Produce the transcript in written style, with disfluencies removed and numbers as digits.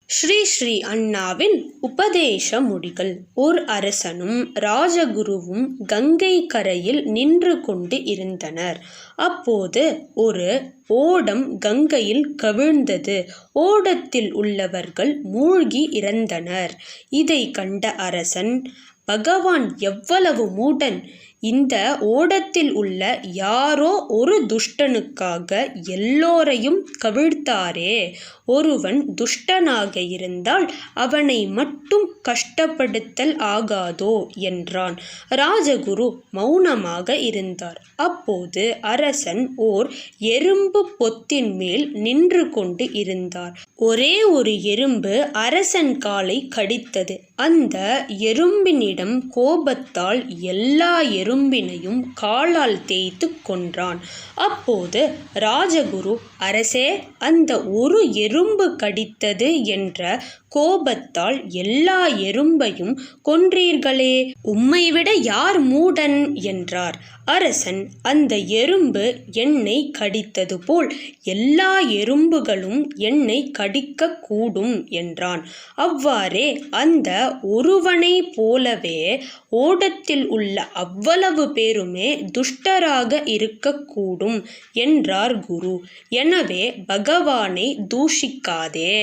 ஸ்ரீ ஸ்ரீ அண்ணாவின் உபதேச முடிகள். ஓர் அரசனும் ராஜகுருவும் கங்கை கரையில் நின்று கொண்டு இருந்தனர். அப்போது ஒரு ஓடம் கங்கையில் கவிழ்ந்தது. ஓடத்தில் உள்ளவர்கள் மூழ்கி இறந்தனர். இதை கண்ட அரசன், பகவான் எவ்வளவு மூடன்! இந்த ஓடத்தில் உள்ள யாரோ ஒரு துஷ்டனுக்காக எல்லோரையும் கவிழ்த்தாரே. ஒருவன் துஷ்டனாக இருந்தால் அவனை மட்டும் கஷ்டப்படுத்தல் ஆகாதோ என்றான். ராஜகுரு மௌனமாக இருந்தார். அப்போது அரசன் ஓர் எறும்பு பொத்தின் மேல் நின்று கொண்டு இருந்தார். ஒரே ஒரு எறும்பு அரசன் காலை கடித்தது. அந்த எறும்பினிடம் கோபத்தால் எல்லா எறும்பினையும் காலால் தேய்த்து கொன்றான். அப்போது ராஜகுரு, அரசே, அந்த ஒரு எறும்பு கடித்தது என்ற கோபத்தால் எல்லா எறும்பையும் கொன்றீர்களே, உம்மைவிட யார் மூடன் என்றார். அரசன், அந்த எறும்பு என்னை கடித்தது போல் எல்லா எறும்புகளும் என்னை கடிக்க கூடும் என்றான். அவ்வாறே அந்த ஒருவனை போலவே ஓடத்தில் உள்ள அவ்வளவு பேருமே துஷ்டராக இருக்கக்கூடும் என்றார் குரு. எனவே பகவானை தூஷிக்காதே.